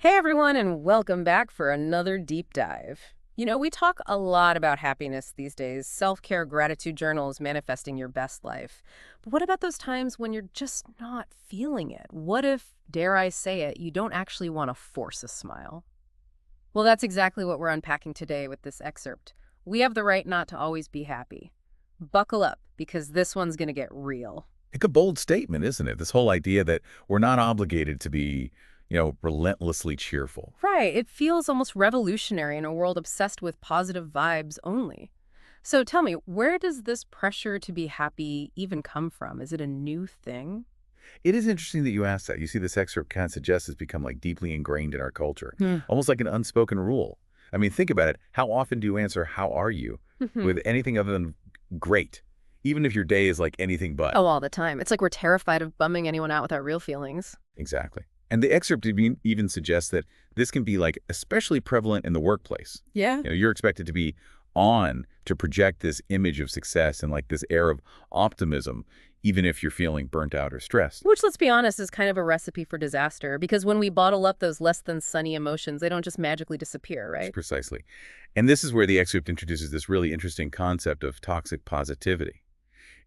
Hey everyone, and welcome back for another deep dive. We talk a lot about happiness these days, self-care, gratitude journals, manifesting your best life. But what about those times when you're just not feeling it? What if, dare I say it, you don't actually want to force a smile? Well, that's exactly what we're unpacking today with this excerpt. We have the right not to always be happy. Buckle up, because this one's going to get real. Like a bold statement, isn't it? This whole idea that we're not obligated to be, relentlessly cheerful. Right. It feels almost revolutionary in a world obsessed with positive vibes only. So tell me, where does this pressure to be happy even come from? Is it a new thing? It is interesting that you asked that. You see, this excerpt kind of suggests it's become like deeply ingrained in our culture, Hmm. almost like an unspoken rule. I mean, think about it. How often do you answer, "How are you?" with anything other than great, even if your day is like anything but? Oh, all the time. It's like we're terrified of bumming anyone out with our real feelings. Exactly. And the excerpt even suggests that this can be like especially prevalent in the workplace. Yeah. You're expected to be on to project this image of success and like this air of optimism, even if you're feeling burnt out or stressed. Which, let's be honest, is kind of a recipe for disaster because when we bottle up those less than sunny emotions, they don't just magically disappear, right? Precisely. And this is where the excerpt introduces this really interesting concept of toxic positivity.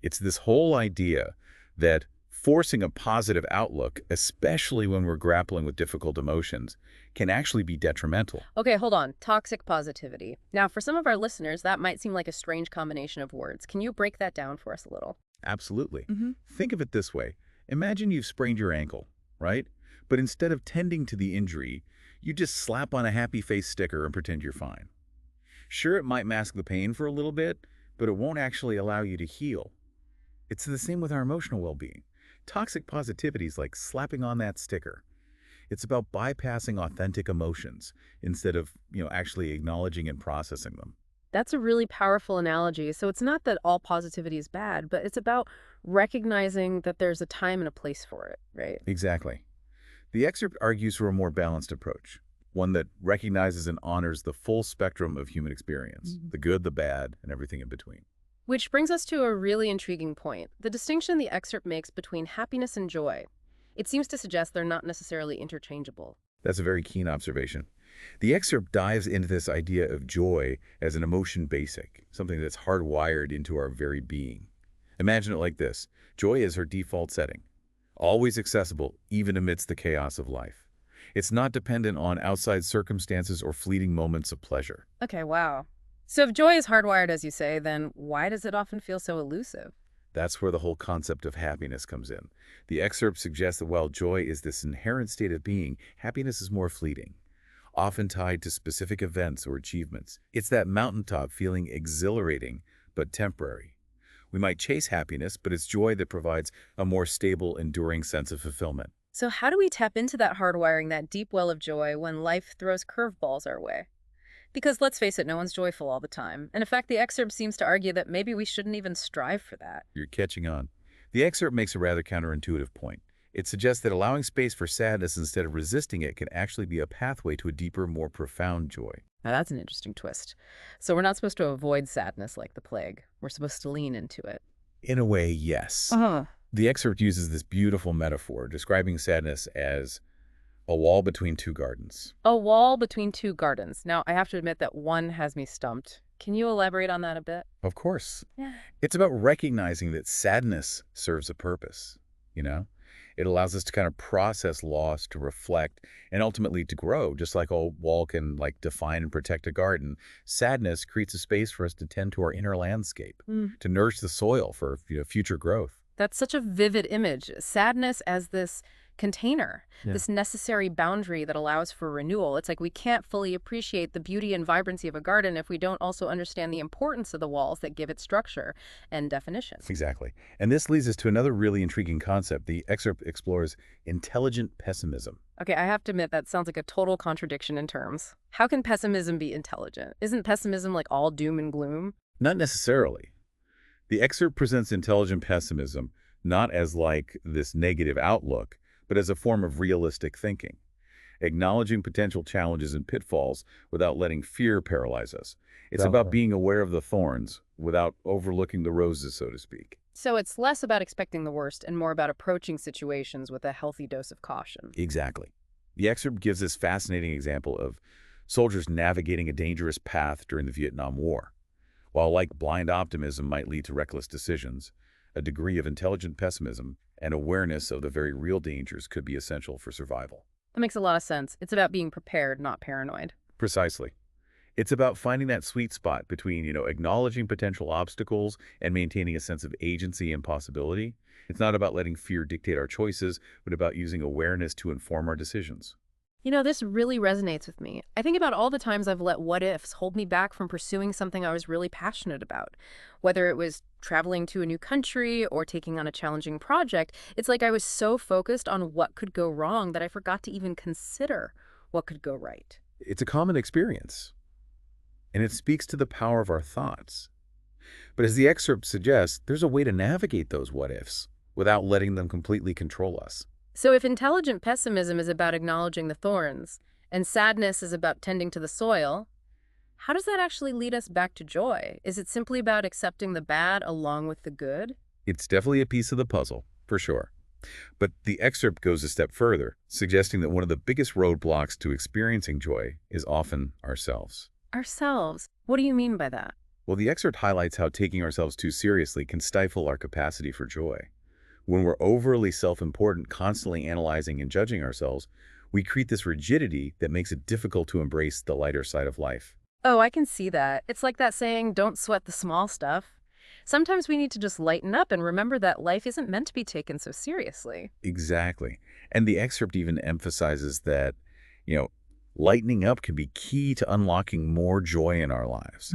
It's this whole idea that forcing a positive outlook, especially when we're grappling with difficult emotions, can actually be detrimental. Okay, hold on. Toxic positivity. Now, for some of our listeners, that might seem like a strange combination of words. Can you break that down for us a little? Absolutely. Think of it this way. Imagine you've sprained your ankle, right? But instead of tending to the injury, you just slap on a happy face sticker and pretend you're fine. Sure, it might mask the pain for a little bit, but it won't actually allow you to heal. It's the same with our emotional well-being. Toxic positivity is like slapping on that sticker. It's about bypassing authentic emotions instead of, actually acknowledging and processing them. That's a really powerful analogy. So it's not that all positivity is bad, but it's about recognizing that there's a time and a place for it, right? Exactly. The excerpt argues for a more balanced approach, one that recognizes and honors the full spectrum of human experience, Mhm. the good, the bad, and everything in between. Which brings us to a really intriguing point, the distinction the excerpt makes between happiness and joy. It seems to suggest they're not necessarily interchangeable. That's a very keen observation. The excerpt dives into this idea of joy as an emotion basic, something that's hardwired into our very being. Imagine it like this. Joy is her default setting, always accessible even amidst the chaos of life. It's not dependent on outside circumstances or fleeting moments of pleasure. Okay, wow. So if joy is hardwired, as you say, then why does it often feel so elusive? That's where the whole concept of happiness comes in. The excerpt suggests that while joy is this inherent state of being, happiness is more fleeting, often tied to specific events or achievements. It's that mountaintop feeling exhilarating but temporary. We might chase happiness, but it's joy that provides a more stable, enduring sense of fulfillment. So how do we tap into that hardwiring, that deep well of joy when life throws curveballs our way? Because let's face it, no one's joyful all the time. And in fact, the excerpt seems to argue that maybe we shouldn't even strive for that. You're catching on. The excerpt makes a rather counterintuitive point. It suggests that allowing space for sadness instead of resisting it can actually be a pathway to a deeper, more profound joy. Now that's an interesting twist. So we're not supposed to avoid sadness like the plague. We're supposed to lean into it. In a way, yes. Uh-huh. The excerpt uses this beautiful metaphor, describing sadness as a wall between two gardens. A wall between two gardens. Now, I have to admit that one has me stumped. Can you elaborate on that a bit? Of course. Yeah. It's about recognizing that sadness serves a purpose, you know? It allows us to kind of process loss, to reflect, and ultimately to grow, just like a wall can like define and protect a garden. Sadness creates a space for us to tend to our inner landscape, to nourish the soil for future growth. That's such a vivid image. Sadness as this container, Yeah. this necessary boundary that allows for renewal. It's like we can't fully appreciate the beauty and vibrancy of a garden if we don't also understand the importance of the walls that give it structure and definition. Exactly. And this leads us to another really intriguing concept. The excerpt explores intelligent pessimism. Okay, I have to admit that sounds like a total contradiction in terms. How can pessimism be intelligent? Isn't pessimism like all doom and gloom? Not necessarily. The excerpt presents intelligent pessimism not as like this negative outlook, but as a form of realistic thinking, acknowledging potential challenges and pitfalls without letting fear paralyze us. It's about Okay. being aware of the thorns without overlooking the roses, so to speak. So it's less about expecting the worst and more about approaching situations with a healthy dose of caution. Exactly. The excerpt gives this fascinating example of soldiers navigating a dangerous path during the Vietnam War. While like blind optimism might lead to reckless decisions, a degree of intelligent pessimism and awareness of the very real dangers could be essential for survival. That makes a lot of sense. It's about being prepared, not paranoid. Precisely. It's about finding that sweet spot between, acknowledging potential obstacles and maintaining a sense of agency and possibility. It's not about letting fear dictate our choices, but about using awareness to inform our decisions. This really resonates with me. I think about all the times I've let what ifs hold me back from pursuing something I was really passionate about. Whether it was traveling to a new country or taking on a challenging project, it's like I was so focused on what could go wrong that I forgot to even consider what could go right. It's a common experience, and it speaks to the power of our thoughts. But as the excerpt suggests, there's a way to navigate those what-ifs without letting them completely control us. So if intelligent pessimism is about acknowledging the thorns and sadness is about tending to the soil, how does that actually lead us back to joy? Is it simply about accepting the bad along with the good? It's definitely a piece of the puzzle, for sure. But the excerpt goes a step further, suggesting that one of the biggest roadblocks to experiencing joy is often ourselves. Ourselves. What do you mean by that? Well, the excerpt highlights how taking ourselves too seriously can stifle our capacity for joy. When we're overly self-important, constantly analyzing and judging ourselves, we create this rigidity that makes it difficult to embrace the lighter side of life. Oh, I can see that. It's like that saying, don't sweat the small stuff. Sometimes we need to just lighten up and remember that life isn't meant to be taken so seriously. Exactly. And the excerpt even emphasizes that, you know, lightening up can be key to unlocking more joy in our lives.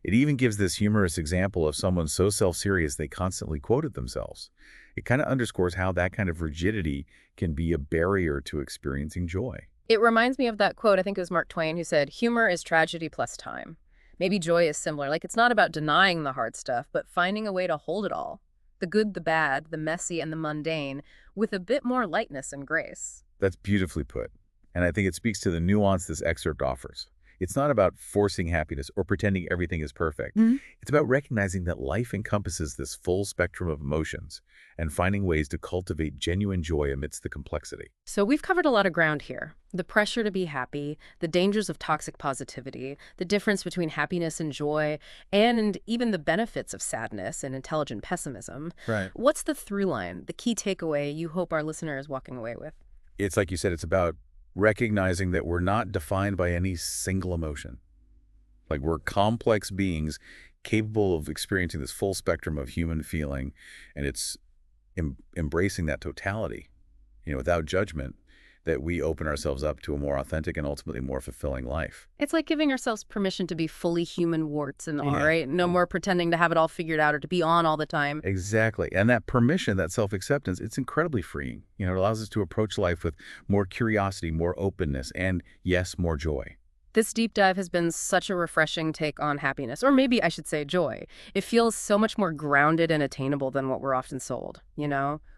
It even gives this humorous example of someone so self-serious they constantly quoted themselves. It kind of underscores how that kind of rigidity can be a barrier to experiencing joy. It reminds me of that quote, I think it was Mark Twain, who said, humor is tragedy plus time. Maybe joy is similar. Like, it's not about denying the hard stuff, but finding a way to hold it all. The good, the bad, the messy, and the mundane, with a bit more lightness and grace. That's beautifully put. And I think it speaks to the nuance this excerpt offers. It's not about forcing happiness or pretending everything is perfect. It's about recognizing that life encompasses this full spectrum of emotions and finding ways to cultivate genuine joy amidst the complexity. So we've covered a lot of ground here. The pressure to be happy, the dangers of toxic positivity, the difference between happiness and joy, and even the benefits of sadness and intelligent pessimism. Right. What's the through line, the key takeaway you hope our listener is walking away with? It's like you said, it's about recognizing that we're not defined by any single emotion. Like, we're complex beings capable of experiencing this full spectrum of human feeling, and it's embracing that totality, without judgment, that we open ourselves up to a more authentic and ultimately more fulfilling life. It's like giving ourselves permission to be fully human, warts and all, Yeah. right? No more pretending to have it all figured out or to be on all the time. Exactly. And that permission, that self-acceptance, it's incredibly freeing. It allows us to approach life with more curiosity, more openness, and yes, more joy. This deep dive has been such a refreshing take on happiness, or maybe I should say joy. It feels so much more grounded and attainable than what we're often sold,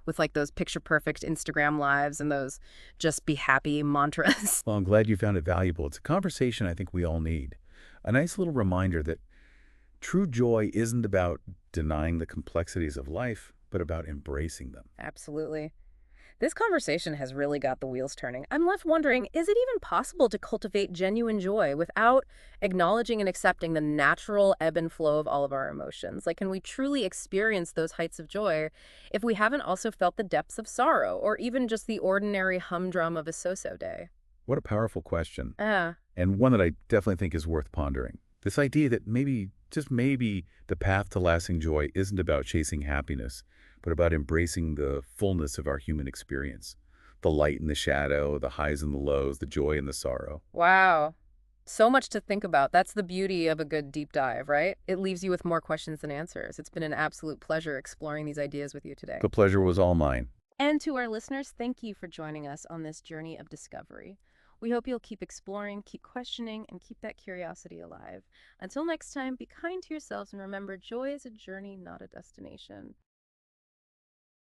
with like those picture-perfect Instagram lives and those just be happy mantras. Well, I'm glad you found it valuable. It's a conversation I think we all need. A nice little reminder that true joy isn't about denying the complexities of life, but about embracing them. Absolutely. This conversation has really got the wheels turning. I'm left wondering, is it even possible to cultivate genuine joy without acknowledging and accepting the natural ebb and flow of all of our emotions? Like, can we truly experience those heights of joy if we haven't also felt the depths of sorrow or even just the ordinary humdrum of a so-so day? What a powerful question. Ah, And one that I definitely think is worth pondering. This idea that maybe, just maybe, the path to lasting joy isn't about chasing happiness, but about embracing the fullness of our human experience. The light and the shadow, the highs and the lows, the joy and the sorrow. wow. So much to think about. That's the beauty of a good deep dive, right? It leaves you with more questions than answers. It's been an absolute pleasure exploring these ideas with you today. The pleasure was all mine. And to our listeners, thank you for joining us on this journey of discovery. We hope you'll keep exploring, keep questioning, and keep that curiosity alive. Until next time, be kind to yourselves and remember, joy is a journey, not a destination.